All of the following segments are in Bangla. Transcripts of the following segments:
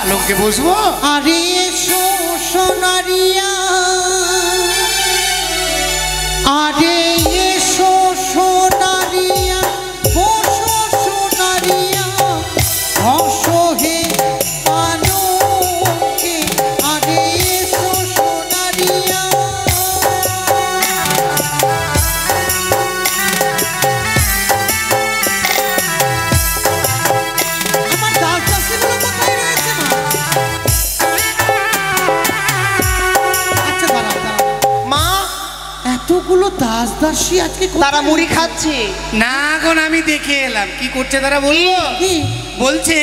পালঙ্কে বসবো। আরে এসো সোনারিয়া, আরে এসো সোনারিয়া, বসো সোনারিয়া, হসো হে পালঙ্কে, আরে এসো সোনারিয়া। এতগুলো দাস দাসী আজকে তারা মুড়ি খাচ্ছে না। এখন আমি দেখে এলাম কি করছে তারা। বলবো বলছে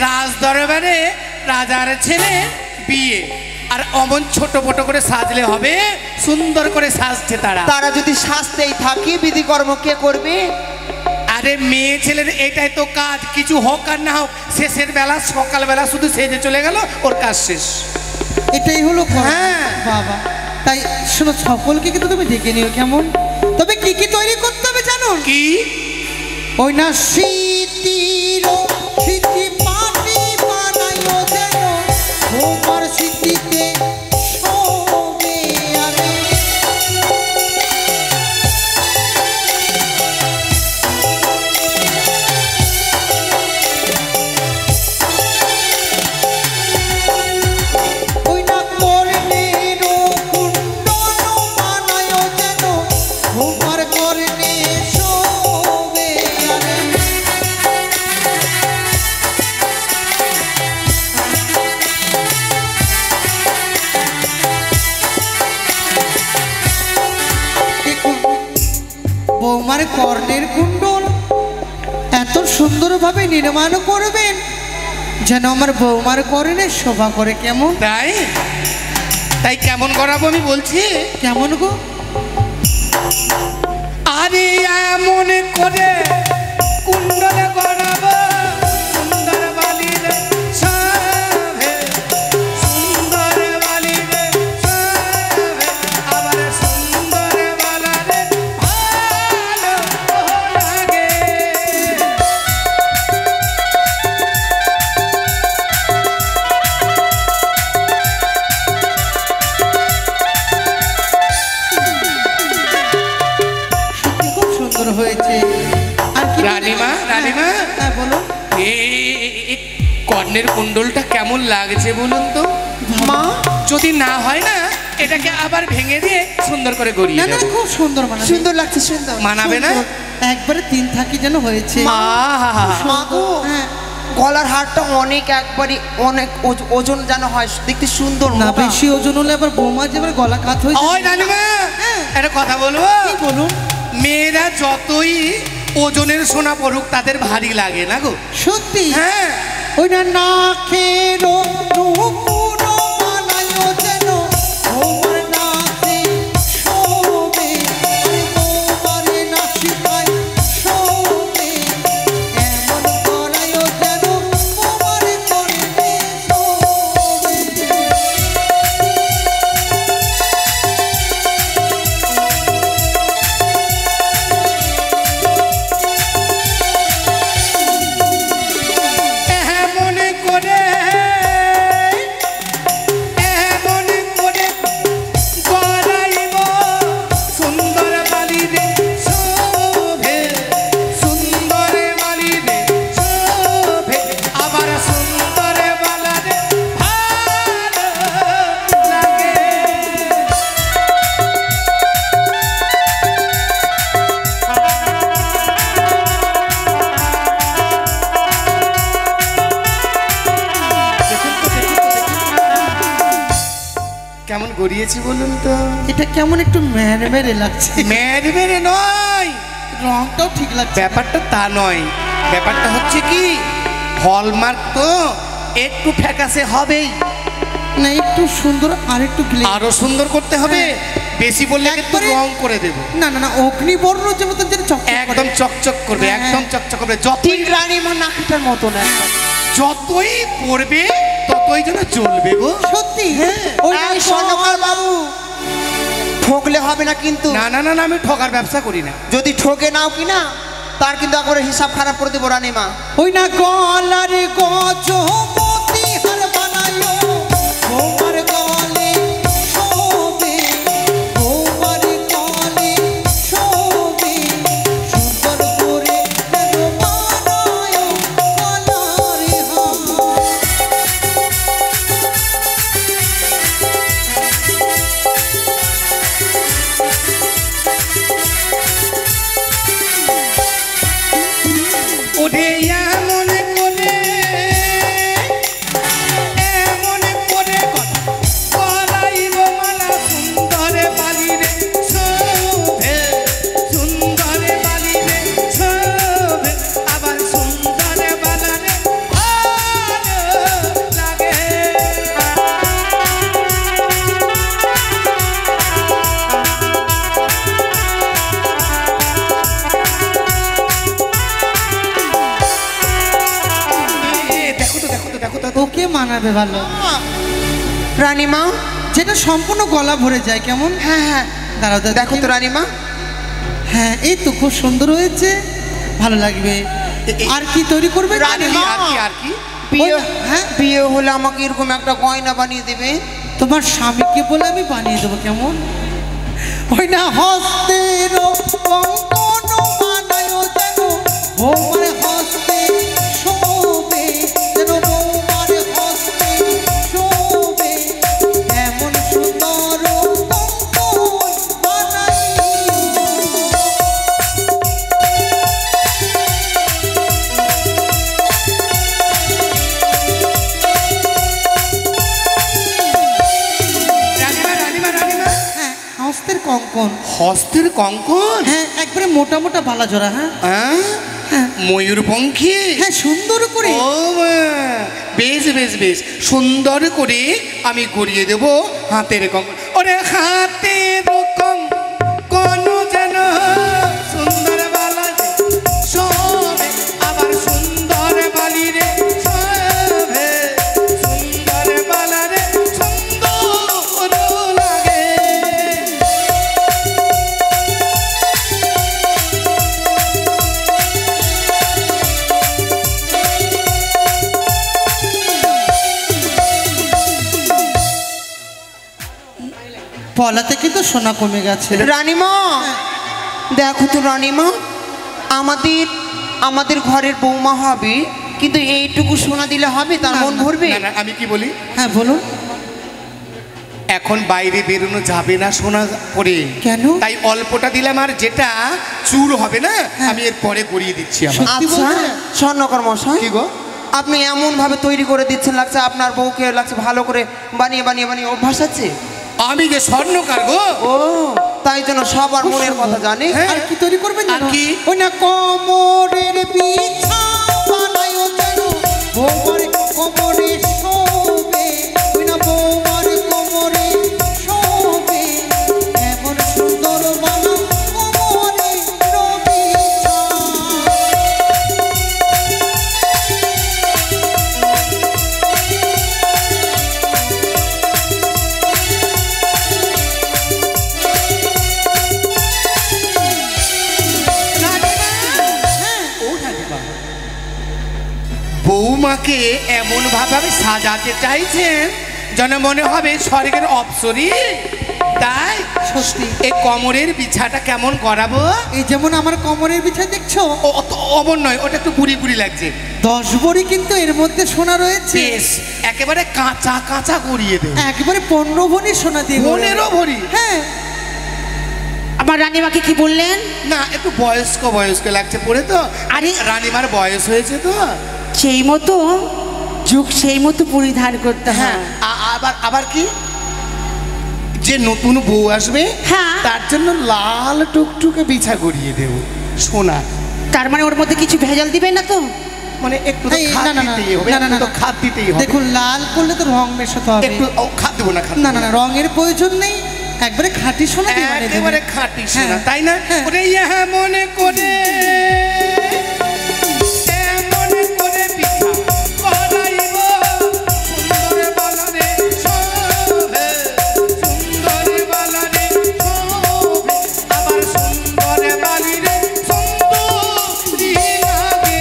রাজ দরবারে রাজার ছেলে বিয়ে, আর অমন ছোট ছোট করে সাজলে হবে, সুন্দর করে সাজছে তারা। তারা যদি সাজতেই থাকে বিধিকর্ম কে করবে? আরে মেয়ে ছেলের এটাই তো কাজ, কিছু হোক আর না হোক শেষের বেলা সকালবেলা শুধু সেজে চলে গেল, ওর কাজ শেষ। এটাই হলো। হ্যাঁ বাবা, তাই শোনো, সকলকে কিন্তু তুমি ডেকে নিও কেমন। তবে কি কি তৈরি করতে হবে জানো? কি? ওই না স্মৃতির স্মৃতি পাটি বানাইও যেন তোমার স্মৃতিতে শোবে। আরে ওই না কর্ণের কুণ্ডল বানাইও যেন তোমার কর্ণে শোবে। আরে দেখুন, বৌমার কর্ণের কুণ্ডল এত সুন্দরভাবে নির্মাণ করবেন যেন আমার বৌমার কর্ণে শোভা করে। কেমন? তাই তাই কেমন করাবো আমি বলছি। কেমন গো? আরে এমন করে কুণ্ডলে করাবো, সুন্দর বালির শোভে, সুন্দর বালির শোভে, আবার সুন্দর বালারে ভালো লাগে। সত্যি খুব সুন্দর হয়েছে। আর কি রানীমা, রানীমা, হ্যাঁ বলো। এই কর্ণের কুণ্ডলটা কেমন লাগছে বলুন তো? মা, যদি না হয় না এটাকে আবার ভেঙে দিয়ে সুন্দর করে গড়িয়ে না না, দেবো। খুব সুন্দর মানাবে। সুন্দর লাগছে, সুন্দর মানাবে না? একবারে তিন থাকি যেন হয়েছে। আহা! মা গো, হ্যাঁ। গলার হারটা অনেক একবারে অনেক ওজন যেন হয়, দেখতে সুন্দর না মোটা। বেশি ওজন হলে আবার বৌমা যে আবার গলা কাত হয়ে ওই রানীমা, একটা কথা বলবো। কি বলুন? মেয়েরা যতই ওজনের সোনা পড়ুক তাদের ভারী লাগে না গো। সত্যি? হ্যাঁ। ওই না নাকেরও নুপুর বানাইও যেন তোমার নাচে শোভে, আরে তোমার নাচিকায় শোভে, এমন করাইও যেন তোমার কর্ণে শোভে। এমন করে, এমন করে গড়াইব, সুন্দর বালিরে শোভে, সুন্দর বালিরে শোভে, আবার সুন্দর বালারে ভালো লাগে। কেমন গড়িয়েছি বলুন তো? এটা কেমন একটু মেরে মেরে লাগছে। মেরে মেরে নয়, রংটাও ঠিক লাগছে। ব্যাপারটা তা নয়। ব্যাপারটা হচ্ছে কি, হলমার্ক তো একটু ফ্যাকাসে হবেই, না একটু সুন্দর আর একটু আরো সুন্দর করতে হবে। বেশি বললে কিন্তু একবারে- রং করে দেবো। না না না, অগ্নিবর্ণ যে মতন যেটা চকচক করে। একদম চকচক করবে, হ্যাঁ। একদম চকচক করবে। যতই ঠিক রানীমা নাকিটার মতো না। যতই পড়বে ততই যেন জ্বলবে গো। সত্যি? হ্যাঁ। ওই এই স্বর্ণকার বাবু, ঠকলে হবে না কিন্তু। না না না না, আমি ঠকার ব্যবসা করি না। যদি ঠকে নাও কিনা তার কিন্তু একবারে হিসাব খারাপ করে দেবো রানীমা। ওই না গলার গজমতি হার দেখো তো ওকে মানাবে ভালো, রানীমা। যেটা সম্পূর্ণ গলা ভরে যায় কেমন। হ্যাঁ হ্যাঁ, দাঁড়াও দাঁড়াও, দেখো তো রানীমা। হ্যাঁ এই তো খুব সুন্দর হয়েছে, ভালো লাগবে। আর কি তৈরি করবে? রানীমা। আর কি বিয়ে, হ্যাঁ বিয়ে হলে আমাকে এরকম একটা গয়না বানিয়ে দেবে। তোমার স্বামীকে বলে আমি বানিয়ে দেবো কেমন। ওই না হস্তের কঙ্কন বানায় যেন বৌমার হস্তে শোভে, যেন বৌমার হস্তে শোভে, এমন সুন্দর কঙ্কন বানাই। হস্তের কঙ্কন। হস্তের কঙ্কন? হ্যাঁ একবারে মোটা মোটা বালা জোড়া। হ্যাঁ হ্যাঁ, ময়ূরপঙ্খী। হ্যাঁ সুন্দর করে। ও বেশ বেশ বেশ সুন্দর করে আমি গড়িয়ে দেব হাতের কঙ্কন। ওরে হাতের কঙ্কন যেন সুন্দর বালা রে শোভে, আবার সুন্দর বালি রে শোভে, সুন্দর বালা রে সুন্দর লাগে। পলাতে কিন্তু সোনা কমে গেছে। রানীমা দেখো তো রানীমা, আমাদের আমাদের ঘরের বৌমা হবে, কিন্তু এইটুকু সোনা দিলে হবে? তার মন ভরবে? না না, আমি কি বলি, হ্যাঁ বলুন। এখন বাইরে বেরোনো যাবে না সোনা পরে। কেন? তাই অল্পটা দিলাম, আর যেটা চুর হবে না আমি এর পরে গড়িয়ে দিচ্ছি আমার। সত্যি আচ্ছা বলছেন? স্বর্ণকর মশাই, কি গো? আপনি এমন ভাবে তৈরি করে দিচ্ছেন, লাগছে আপনার বউকে লাগছে ভালো করে বানিয়ে বানিয়ে বানিয়ে অভ্যাস আছে। আমি যে স্বর্ণকার গো। ও তাই জন্য সবার মনের কথা জানি। হ্যাঁ। আর কি তৈরি করবেন আর জানো? কি? ওই না কোমরের বিছা বানায় যেন বৌমার কোমরে শোভে, ওই না বৌমার কোমরে শোভে, এমন সুন্দর বানা কোমরে রবিছা। বৌমাকে এমন ভাবে সাজাতে চাইছেন যেন মনে হবে স্বর্গের অপ্সরী। তাই সত্যি। এই কোমরের বিছাটা কেমন করাবো? এই যেমন আমার কোমরের বিছা দেখছো, অত অমন নয়, ওটা একটু বুড়ি বুড়ি লাগছে। 10 ভরি কিন্তু এর মধ্যে সোনা রয়েছে। বেশ একেবারে কাঁচা কাঁচা করিয়ে দেবো। একবারে 15 ভরি সোনা দিয়ে গড়ে। 15 ভরি? হ্যাঁ আমার রানীমাকে কি বললেন? না একটু বয়স্ক বয়স্ক লাগছে পরে তো। আরে রানীমার বয়স হয়েছে তো। সেই মতো যুগ সেই মতো পরিধান করতে হ্যাঁ, হয়। আবার আবার কি, যে নতুন বউ আসবে হ্যাঁ। তার জন্য লাল টুকটুকে বিছা গড়িয়ে দেবো সোনা। তার মানে ওর মধ্যে কিছু ভেজাল দিবেন না তো? মানে একটু তো এই, খাদ না, না, না, দিতেই হবে, না, না, একটু তো না। খাদ দিতেই হবে। দেখুন লাল করলে তো রং মেশাতে হবে। একটু খাদ দেবো না, খাদ না দেবো না না, রঙের প্রয়োজন নেই, একবারে খাঁটি সোনা দিয়ে বানিয়ে দেবেন। একেবারে খাঁটি সোনা, হ্যাঁ, তাই না? হ্যাঁ। ওরে ইহা মনে করে এমন করে পিঠা করাইব, সুন্দর বালারে শোভে, সুন্দর বালারে শোভে, আবার সুন্দর বালিরে সুন্দরী লাগে।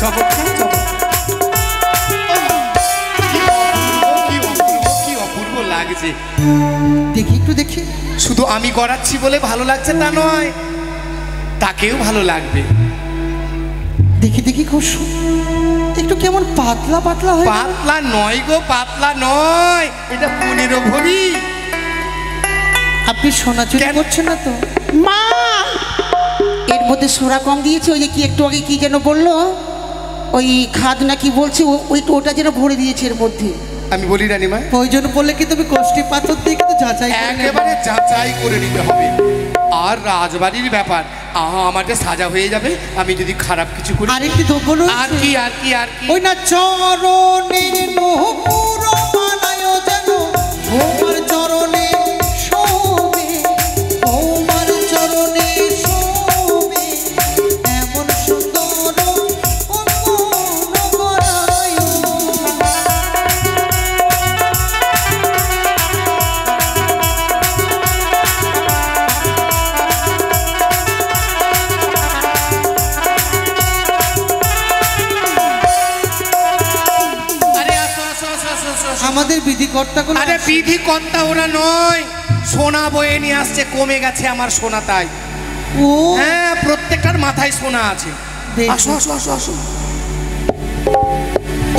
চমৎকার, চমৎকার। কি অপূর্ব লাগছে। দেখি একটু দেখি। শুধু আমি গড়াচ্ছি বলে ভালো লাগছে তা নয়, তাকেও ভালো লাগবে। দেখি দেখি খুব একটু কেমন পাতলা পাতলা হয়। পাতলা নয় গো, পাতলা নয়, এটা 15 ভরি। আপনি সোনা চুরি কেন? করছেন না তো? মা এর মধ্যে সোনা কম দিয়েছে। ওই যে কি একটু আগে কি যেন বললো, ওই খাদ না কি বলছে, ওটা যেন ভরে দিয়েছে এর মধ্যে। আমি বলি রানীমা, প্রয়োজন পড়লে কি তুমি কোষ্ঠী পাথর দিয়ে কিন্তু যাচাই করে নেবে। একেবারে যাচাই করে নিতে হবে। আর রাজবাড়ির ব্যাপার, আমার যে সাজা হয়ে যাবে আমি যদি খারাপ কিছু করি। আরেকটি দ্রব্য আর রয়েছে। কি আর কি আর কি? ওই না চরণের নূপুর বানায় যেন তোমার চরণে বিধিকর্তা গুলো আরে বিধিকর্তা ওরা নয়, সোনা বয়ে নিয়ে আসছে, কমে গেছে আমার সোনা তাই। ও হ্যাঁ, প্রত্যেকটার মাথায় সোনা আছে। বেশ। আসো আসো আসো আসো।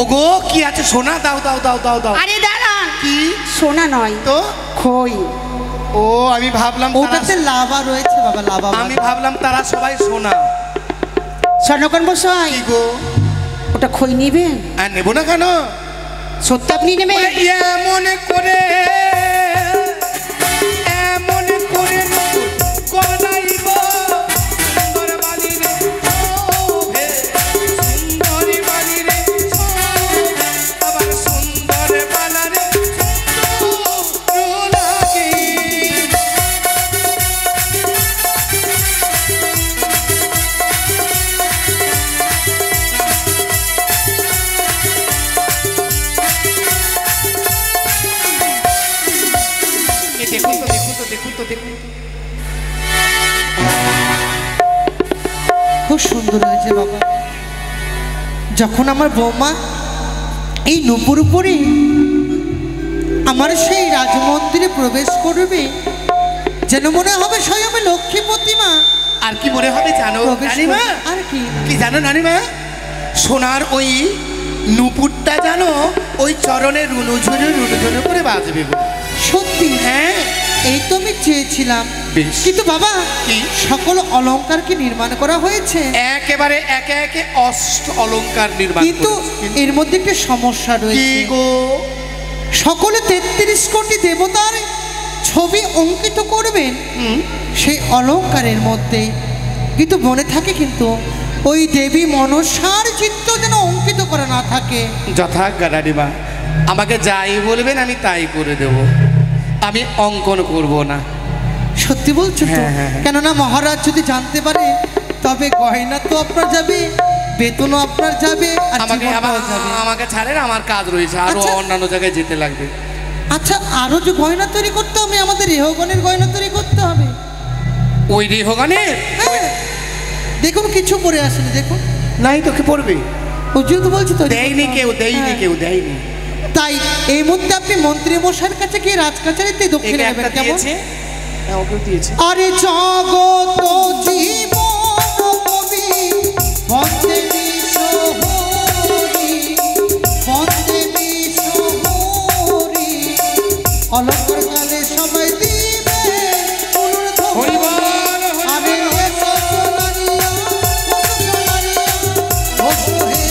ওগো কি আছে সোনা? দাও দাও দাও দাও দাও। আরে দাঁড়ান, কি সোনা নয় তো? খই। ও আমি ভাবলাম ওটাতে লাভা রয়েছে বাবা, লাভা। আমি ভাবলাম তারা সবাই সোনা। স্বর্ণকর মশাই, কি গো? ওটা খই নেবেন? আর নেবো না কেন? সত্যি আপনি নেবেন? এমন করে এমন করে গলাইব সুন্দর বালি রে শোভে, সুন্দর বালি রে শোভে, আবার সুন্দর বালা রে সুন্দর লাগে। দেখুন তো দেখুন তো দেখুন তো দেখুন তো। খুব সুন্দর হয়েছে বাবা। যখন আমার বৌমা এই নূপুর উপরে আমার সেই রাজমন্দিরে প্রবেশ করবে, যেন মনে হবে স্বয়ং লক্ষ্মী প্রতিমা আর কি মনে হবে জানো প্রবেশ রানীমা? করবে। আর কি কি জানো রানীমা? সোনার ওই নুপুরটা জানো ওই চরণে রুনুঝুরু করে বাজবে গো। সত্যি? হ্যাঁ, এই তো আমি চেয়েছিলাম। বেশ। কিন্তু বাবা, কি? সকল অলংকার কি নির্মাণ করা হয়েছে? একেবারে একে একে অষ্ট অলংকার নির্মাণ কিন্তু করেছে। এর মধ্যে একটা সমস্যা কি রয়েছে। গো? সকলে 33 কোটি দেবতার ছবি অঙ্কিত করবেন সেই অলংকারের মধ্যে, কিন্তু মনে থাকে কিন্তু ওই দেবী মনসার চিত্র যেন অঙ্কিত করা না থাকে। যথাজ্ঞা রানীমা, আমাকে যাই বলবেন আমি তাই করে দেব, আমি অঙ্কন করব না। সত্যি বলছো তো? হ্যাঁ, হ্যাঁ, হ্যাঁ। কেননা মহারাজ যদি জানতে পারে তবে গয়না তো আপনার যাবে, বেতনও আপনার যাবে, আর আমাকে জীবনটাও যাবে। আমাকে ছাড়েন, আমার কাজ রয়েছে, আরো আচ্ছা। অন্যান্য জায়গায় যেতে লাগবে। আচ্ছা, আরো যে গয়না তৈরি করতে হবে, আমাদের রেহগণের গয়না তৈরি করতে হবে। ওই রেহগানের হ্যাঁ, দেখুন কিছু পরে আসেনি, দেখুন। নাই তোকে পড়বে, ওই জন্য তো বলছি তো দেয়নি কেউ, দেয়নি কেউ, দেয়নি। তাই এই মুহূর্তে আপনি মন্ত্রী মশাইয়ের কাছে গিয়ে রাজকাচারিতে দক্ষিণে একে নেবেন, একটা কেমন? দিয়েছে, হ্যাঁ, ওকেও দিয়েছে। আরে জগত জীবন কবি বন্দে বিশ্বহরি, বন্দে বিশ্বহরি, অলঙ্কার গানে সবাই দিবে অনুরোধ। হরি বল, আরে এসো সোনারিয়া, ওসো সোনারিয়া, ওসো হে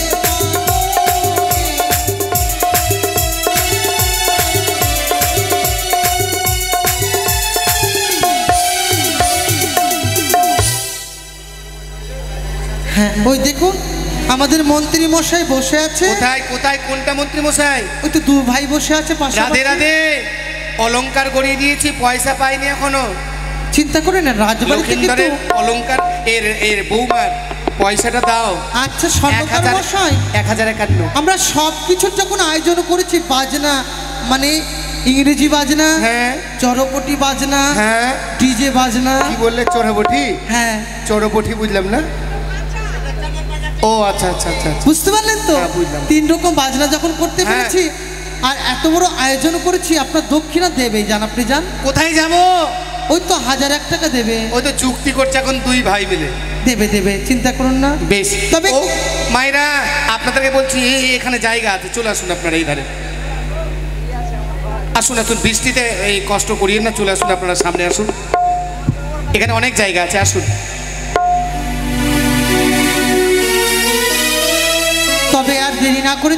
হ্যাঁ, ওই দেখুন আমাদের মন্ত্রী মশাই বসে আছে। কোথায় কোথায় কোনটা মন্ত্রী মশাই? ওই তো দু ভাই বসে আছে পাশে। রাধে রাধে, অলংকার গড়িয়ে দিয়েছি, পয়সা পাইনি এখনো। চিন্তা করে না, রাজবাড়িতে কিন্তু। লক্ষিন্দরের অলংকার এর এর বৌমার পয়সাটা দাও। আচ্ছা স্বর্ণকার মশাই, 1051। আমরা সব কিছুর যখন আয়োজন করেছি, বাজনা মানে ইংরেজি বাজনা, হ্যাঁ চরপটি বাজনা, হ্যাঁ, ডিজে বাজনা। কি বললে? চোরাবটি? হ্যাঁ, চোরাবটি বুঝলাম না। ও আচ্ছা আচ্ছা আচ্ছা আচ্ছা। বুঝতে পারলেন তো? হ্যাঁ, বুঝলাম। 3 রকম বাজনা যখন করতে হ্যাঁ। পেরেছি, আর এত বড় আয়োজন করেছি, আপনার দক্ষিণা দেবে, জান আপনি যান। কোথায় যাবো? ওই তো 1001 টাকা দেবে। ওই তো চুক্তি করছে এখন দুই ভাই মিলে। দেবে দেবে, চিন্তা করুন না। বেশ, তবে ও মায়েরা, আপনাদেরকে বলছি এখানে জায়গা আছে, চলে আসুন আপনারা এই ধারে। আসুন আসুন, বৃষ্টিতে এই কষ্ট করিয়ে না, চলে আসুন আপনারা, সামনে আসুন, এখানে অনেক জায়গা আছে, আসুন। তবে আর দেরি না করে